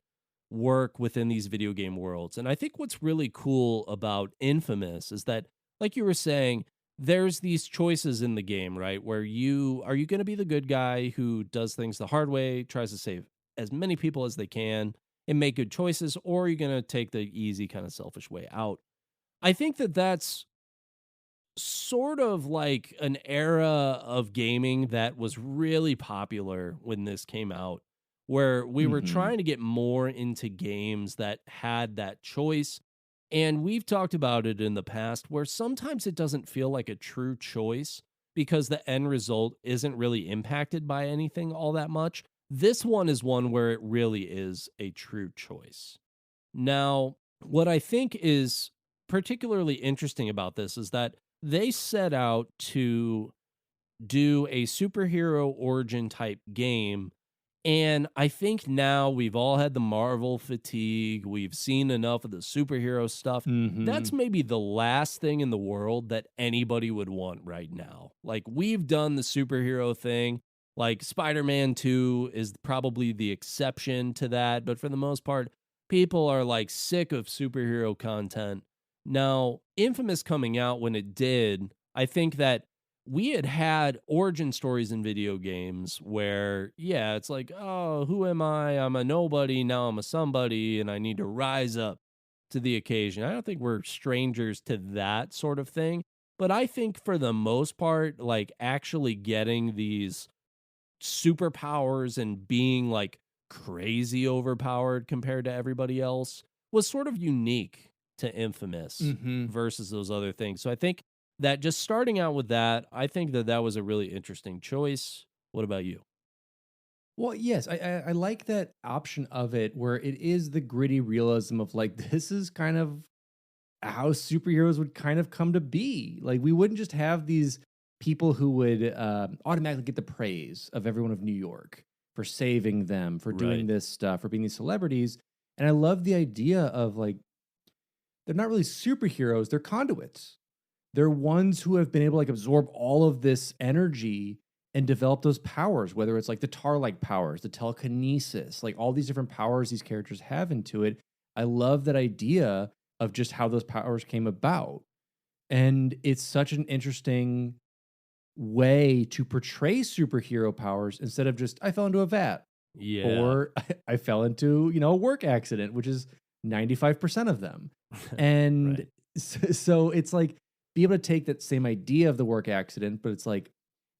work within these video game worlds. And I think what's really cool about Infamous is that, like you were saying, there's these choices in the game, right? Where are you going to be the good guy who does things the hard way, tries to save as many people as they can and make good choices, or are you going to take the easy kind of selfish way out? I think that that's sort of like an era of gaming that was really popular when this came out, where we were trying to get more into games that had that choice. And we've talked about it in the past where sometimes it doesn't feel like a true choice because the end result isn't really impacted by anything all that much. This one is one where it really is a true choice. Now, what I think is particularly interesting about this is that they set out to do a superhero origin type game. And I think now we've all had the Marvel fatigue. We've seen enough of the superhero stuff. That's maybe the last thing in the world that anybody would want right now. Like, we've done the superhero thing. Like, Spider-Man 2 is probably the exception to that. But for the most part, people are like sick of superhero content. Now, Infamous coming out when it did, I think that we had origin stories in video games where, yeah, it's like, oh, who am I? I'm a nobody. Now I'm a somebody, and I need to rise up to the occasion. I don't think we're strangers to that sort of thing. But I think for the most part, like actually getting these superpowers and being like crazy overpowered compared to everybody else was sort of unique to Infamous versus those other things. So I think that just starting out with that, I think that that was a really interesting choice. What about you? Well, yes, I like that option of it where it is the gritty realism of like, this is kind of how superheroes would kind of come to be. Like, we wouldn't just have these people who would automatically get the praise of everyone of New York for saving them, for doing this stuff, for being these celebrities. And I love the idea of like, they're not really superheroes, they're conduits. They're ones who have been able to like absorb all of this energy and develop those powers, whether it's like the tar-like powers, the telekinesis, like all these different powers these characters have into it. I love that idea of just how those powers came about. And it's such an interesting way to portray superhero powers instead of just, I fell into a vat. Yeah. Or I fell into, a work accident, which is 95% of them. And so it's like, be able to take that same idea of the work accident, but it's like,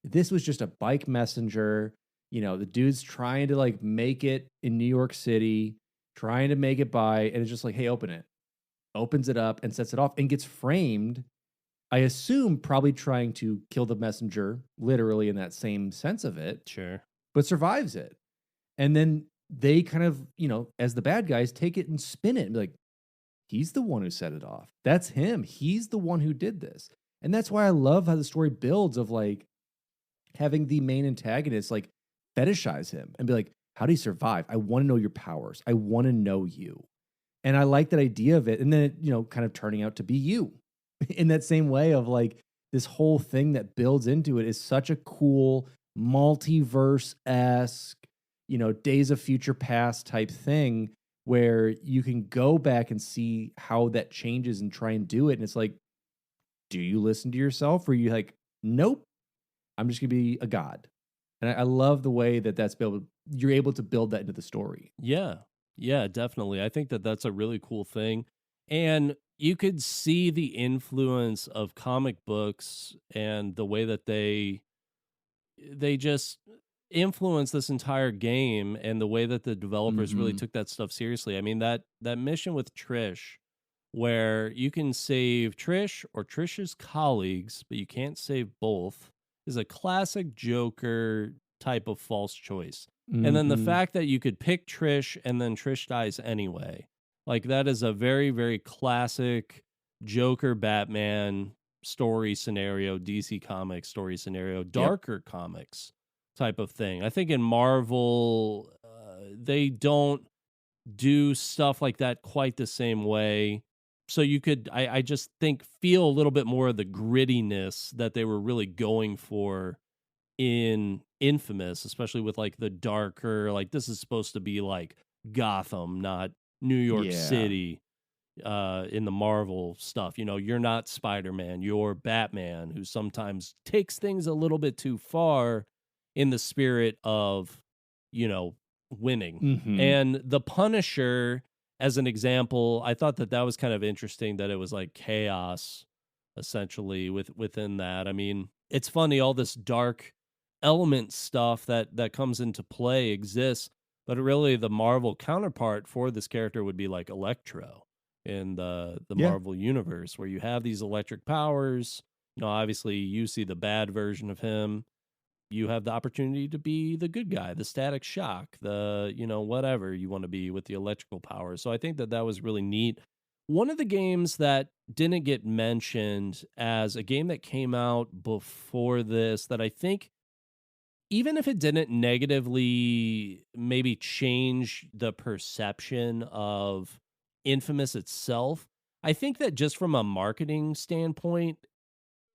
this was just a bike messenger. The dude's trying to like make it in New York City, trying to make it by, and it's just like, hey, open it. Opens it up and sets it off and gets framed. I assume probably trying to kill the messenger, literally in that same sense of it. Sure. But survives it. And then they kind of, as the bad guys, take it and spin it and be like, he's the one who set it off. That's him. He's the one who did this. And that's why I love how the story builds of like having the main antagonist like fetishize him and be like, how do you survive? I want to know your powers. I want to know you. And I like that idea of it. And then it, kind of turning out to be you in that same way of like this whole thing that builds into it is such a cool multiverse-esque, Days of Future Past type thing where you can go back and see how that changes and try and do it. And it's like, do you listen to yourself? Or are you like, nope, I'm just going to be a god. And I love the way that you're able to build that into the story. Yeah. Yeah, definitely. I think that that's a really cool thing. And you could see the influence of comic books and the way that they just influenced this entire game, and the way that the developers really took that stuff seriously. I mean, that mission with Trish, where you can save Trish or Trish's colleagues, but you can't save both, is a classic Joker type of false choice. And then the fact that you could pick Trish and then Trish dies anyway. Like, that is a very, very classic Joker Batman story scenario, DC Comics story scenario, darker comics type of thing. I think in Marvel, they don't do stuff like that quite the same way. So you could, I just think, feel a little bit more of the grittiness that they were really going for in Infamous, especially with like the darker, like this is supposed to be like Gotham, not New York City. In the Marvel stuff, you know, you're not Spider-Man, you're Batman, who sometimes takes things a little bit too far in the spirit of, you know, winning. And the Punisher, as an example, I thought that was kind of interesting, that it was like chaos essentially within that. I mean, it's funny, all this dark element stuff that comes into play exists, but really the Marvel counterpart for this character would be like Electro in the Marvel universe, where you have these electric powers. You know, obviously you see the bad version of him. You have the opportunity to be the good guy, the Static Shock, the, you know, whatever you want to be with the electrical powers. So I think that was really neat. One of the games that didn't get mentioned as a game that came out before this, that I think, even if it didn't negatively maybe change the perception of Infamous itself, I think that just from a marketing standpoint,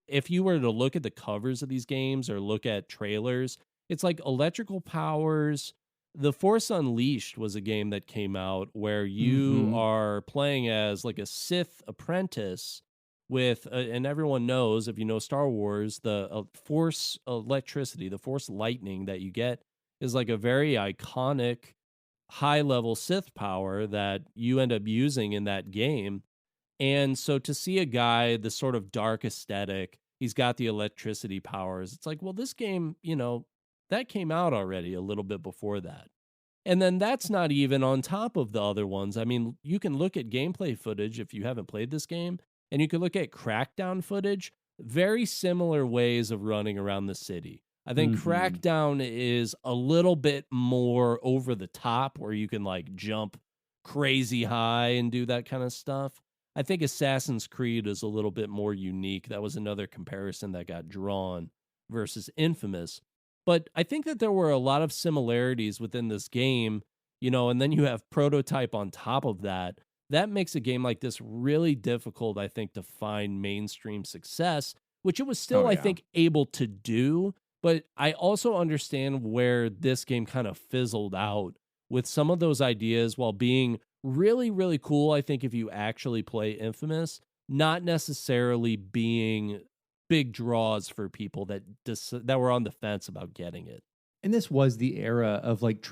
if you were to look at the covers of these games or look at trailers, it's like electrical powers. The Force Unleashed was a game that came out where you are playing as like a Sith apprentice with, and everyone knows, if you know Star Wars, the Force electricity, the Force lightning that you get is like a very iconic high-level Sith power that you end up using in that game. And so to see a guy, the sort of dark aesthetic, he's got the electricity powers, it's like, well, this game, you know, that came out already a little bit before that. And then that's not even on top of the other ones. I mean, you can look at gameplay footage if you haven't played this game, and you can look at Crackdown footage, very similar ways of running around the city. I think Crackdown is a little bit more over the top, where you can like jump crazy high and do that kind of stuff. I think Assassin's Creed is a little bit more unique. That was another comparison that got drawn versus Infamous. But I think that there were a lot of similarities within this game, you know, and then you have Prototype on top of that. That makes a game like this really difficult, I think, to find mainstream success, which it was still, I think, able to do. But I also understand where this game kind of fizzled out with some of those ideas, while being really, really cool, I think, if you actually play Infamous, not necessarily being big draws for people that were on the fence about getting it. And this was the era of like,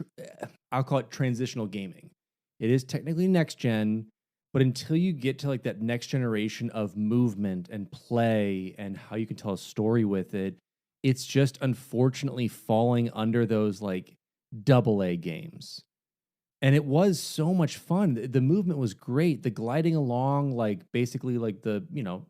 I'll call it transitional gaming. It is technically next gen, but until you get to like that next generation of movement and play and how you can tell a story with it, it's just unfortunately falling under those like AA games. And it was so much fun. The movement was great. The gliding along, like basically like the, you know,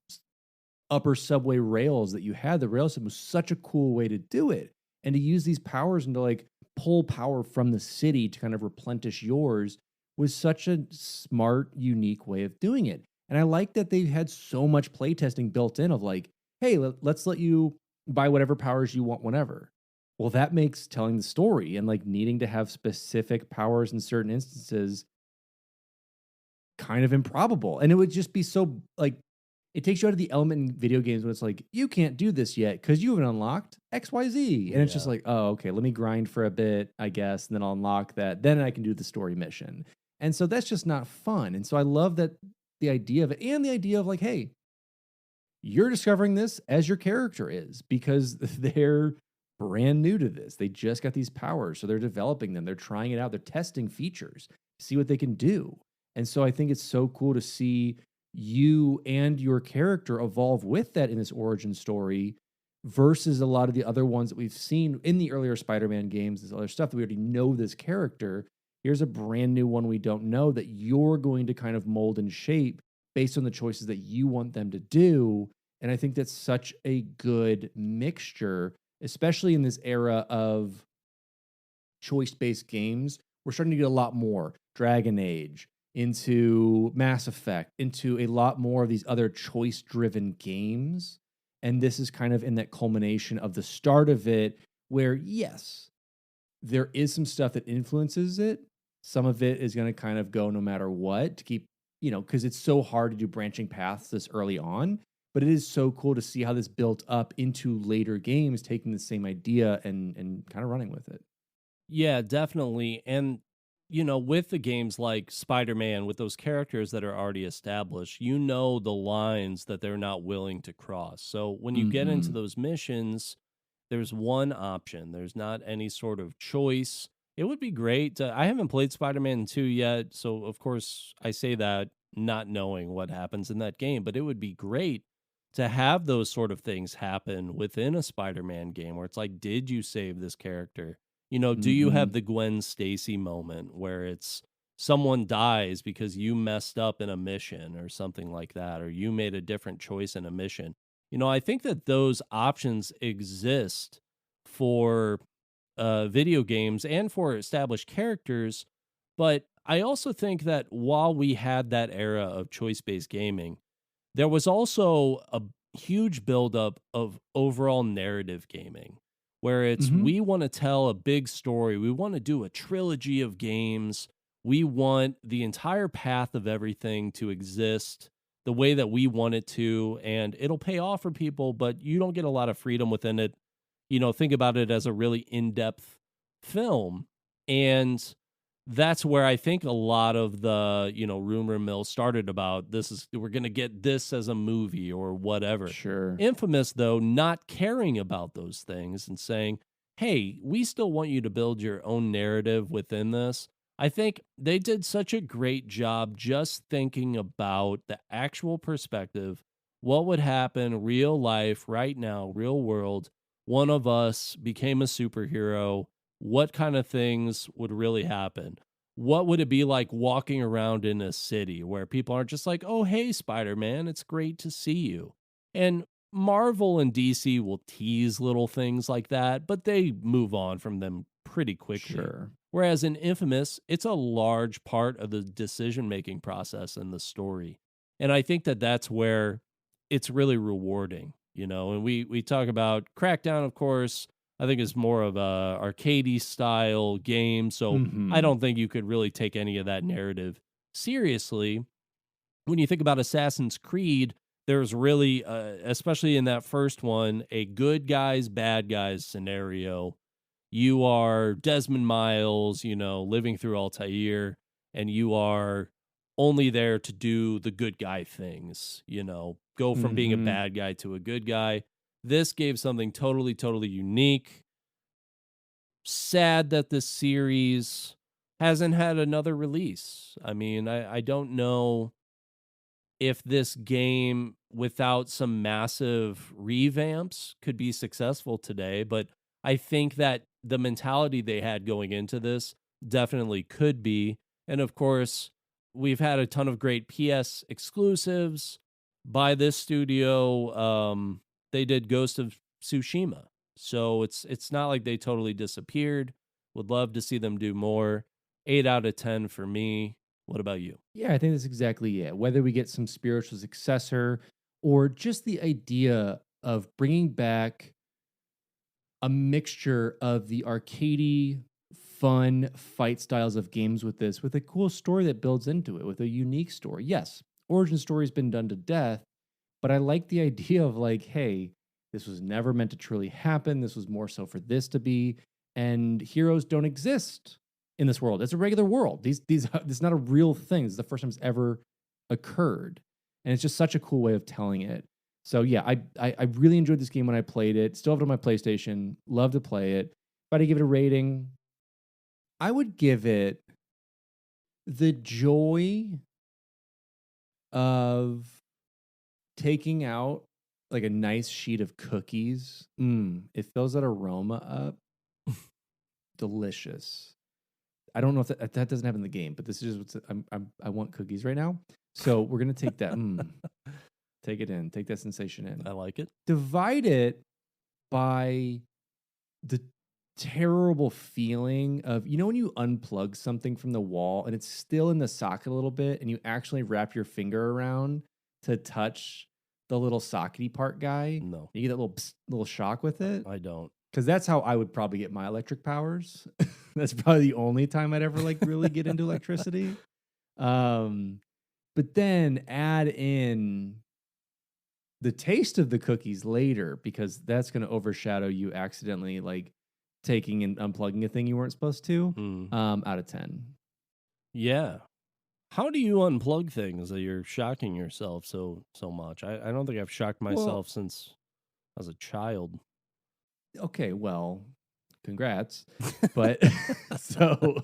upper subway rails that you had, the rail system was such a cool way to do it. And to use these powers and to like pull power from the city to kind of replenish yours was such a smart, unique way of doing it. And I like that they had so much playtesting built in of like, hey, let's let you buy whatever powers you want whenever. Well, that makes telling the story and like needing to have specific powers in certain instances kind of improbable. And it would just be so like, it takes you out of the element in video games when it's like, you can't do this yet because you haven't unlocked XYZ. And it's just like, oh, okay, let me grind for a bit, I guess, and then I'll unlock that. Then I can do the story mission. And so that's just not fun. And so I love that the idea of it, and the idea of like, hey, you're discovering this as your character is, because they're brand new to this. They just got these powers, so they're developing them. They're trying it out. They're testing features, see what they can do. And so I think it's so cool to see you and your character evolve with that in this origin story versus a lot of the other ones that we've seen in the earlier Spider-Man games, this other stuff that we already know this character. Here's a brand new one we don't know that you're going to kind of mold and shape based on the choices that you want them to do. And I think that's such a good mixture, especially in this era of choice-based games. We're starting to get a lot more Dragon Age, into Mass Effect, into a lot more of these other choice-driven games. And this is kind of in that culmination of the start of it, where yes, there is some stuff that influences it. Some of it is going to kind of go no matter what to keep, because it's so hard to do branching paths this early on. But it is so cool to see how this built up into later games, taking the same idea and kind of running with it. Yeah, definitely. And, with the games like Spider-Man, with those characters that are already established, the lines that they're not willing to cross. So when you get into those missions, there's one option. There's not any sort of choice. It would be great I haven't played Spider-Man 2 yet, so of course I say that not knowing what happens in that game, but it would be great to have those sort of things happen within a Spider-Man game where it's like, did you save this character? Do you have the Gwen Stacy moment where it's someone dies because you messed up in a mission or something like that, or you made a different choice in a mission? I think that those options exist for video games and for established characters, but I also think that while we had that era of choice-based gaming, there was also a huge buildup of overall narrative gaming, where it's we want to tell a big story. We want to do a trilogy of games. We want the entire path of everything to exist the way that we want it to, and it'll pay off for people, but you don't get a lot of freedom within it. Think about it as a really in-depth film. And that's where I think a lot of the, rumor mill started about we're going to get this as a movie or whatever. Sure. Infamous, though, not caring about those things and saying, hey, we still want you to build your own narrative within this. I think they did such a great job just thinking about the actual perspective. What would happen real life right now, real world? One of us became a superhero. What kind of things would really happen? What would it be like walking around in a city where people aren't just like, oh, hey, Spider-Man, it's great to see you? And Marvel and DC will tease little things like that, but they move on from them pretty quickly. Sure. Whereas in Infamous, it's a large part of the decision-making process in the story. And I think that that's where it's really rewarding, and we talk about Crackdown, of course. I think it's more of a arcadey style game, so I don't think you could really take any of that narrative seriously. When you think about Assassin's Creed, there's really, especially in that first one, a good guys, bad guys scenario. You are Desmond Miles, living through Altair, and you are only there to do the good guy things, go from being a bad guy to a good guy. This gave something totally, totally unique. Sad that this series hasn't had another release. I mean, I don't know if this game, without some massive revamps, could be successful today, but I think that the mentality they had going into this definitely could be. And of course, we've had a ton of great PS exclusives by this studio. They did Ghost of Tsushima, so it's not like they totally disappeared. Would love to see them do more. 8 out of 10 for me. What about you? Yeah, I think that's exactly it. Whether we get some spiritual successor or just the idea of bringing back a mixture of the arcadey, fun fight styles of games with this, with a cool story that builds into it, with a unique story. Yes, origin story's been done to death, but I like the idea of like, hey, this was never meant to truly happen. This was more so for this to be, and heroes don't exist in this world. It's a regular world. This is not a real thing. This is the first time it's ever occurred, and it's just such a cool way of telling it. So yeah, I really enjoyed this game when I played it. Still have it on my PlayStation. Love to play it. If I had to give it a rating, I would give it the joy of taking out like a nice sheet of cookies. It fills that aroma up. Delicious. I don't know if that doesn't happen in the game, but this is just I want cookies right now. So we're gonna take that. Take it in. Take that sensation in. I like it. Divide it by the terrible feeling of, you know, when you unplug something from the wall and it's still in the socket a little bit and you actually wrap your finger around to touch the little sockety part guy. No. You get that little shock with it. I don't. Because that's how I would probably get my electric powers. That's probably the only time I'd ever like really get into electricity. But then add in the taste of the cookies later, because that's going to overshadow you accidentally like taking and unplugging a thing you weren't supposed to. Out of 10. Yeah. How do you unplug things that you're shocking yourself so much? I don't think I've shocked myself since I was a child. Okay, well, congrats. But so,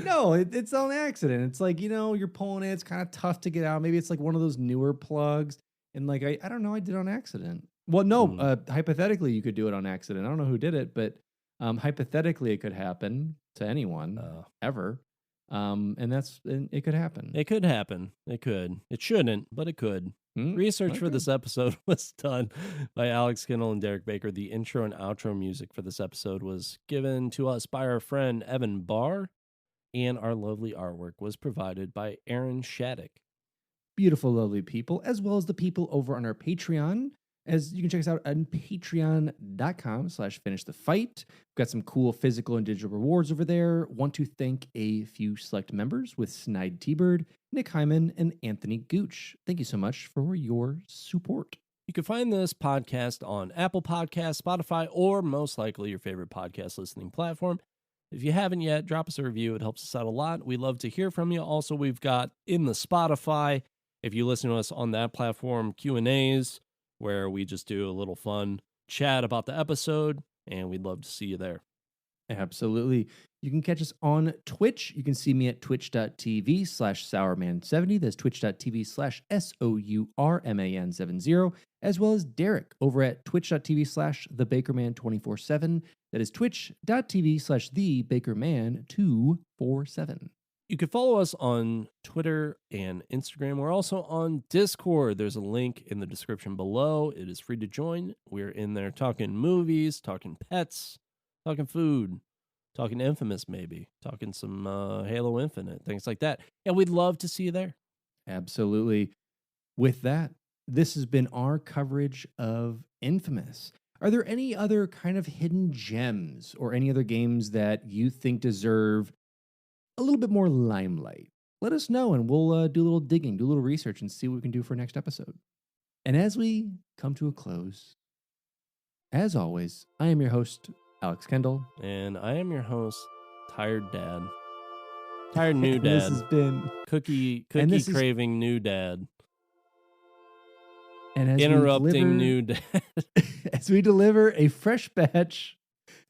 no, it's on accident. It's like, you know, you're pulling it. It's kind of tough to get out. Maybe it's like one of those newer plugs. And like, I don't know, I did it on accident. Well, no, hypothetically, you could do it on accident. I don't know who did it, but hypothetically, it could happen to anyone ever. And it could happen. It could happen. It could. It shouldn't, but it could. Research for this episode was done by Alex Kindle and Derek Baker. The intro and outro music for this episode was given to us by our friend Evan Barr, and our lovely artwork was provided by Aaron Shattuck. Beautiful, lovely people, as well as the people over on our Patreon. As you can check us out on patreon.com/finishthefight. We've got some cool physical and digital rewards over there. Want to thank a few select members with Snide T-Bird, Nick Hyman, and Anthony Gooch. Thank you so much for your support. You can find this podcast on Apple Podcasts, Spotify, or most likely your favorite podcast listening platform. If you haven't yet, drop us a review. It helps us out a lot. We love to hear from you. Also, we've got in the Spotify, if you listen to us on that platform, Q&As, where we just do a little fun chat about the episode, and we'd love to see you there. Absolutely. You can catch us on Twitch. You can see me at twitch.tv/sourman70. That's twitch.tv/sourman70, as well as Derek over at twitch.tv/thebakerman247. That is twitch.tv/thebakerman247. You can follow us on Twitter and Instagram. We're also on Discord. There's a link in the description below. It is free to join. We're in there talking movies, talking pets, talking food, talking Infamous maybe, talking some Halo Infinite, things like that. And we'd love to see you there. Absolutely. With that, this has been our coverage of Infamous. Are there any other kind of hidden gems or any other games that you think deserve a little bit more limelight? Let us know and we'll do a little digging, do a little research, and see what we can do for next episode. And as we come to a close, as always, I am your host, Alex Kendall. And I am your host, Tired Dad. Tired New Dad. This has been Cookie craving New Dad. And as interrupting New Dad. As we deliver a fresh batch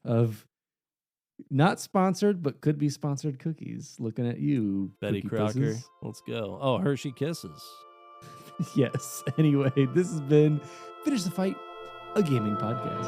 of not sponsored, but could be sponsored cookies. Looking at you, Betty Cookie Crocker. Puzzes. Let's go. Oh, Hershey Kisses. Yes. Anyway, this has been Finish the Fight, a gaming podcast.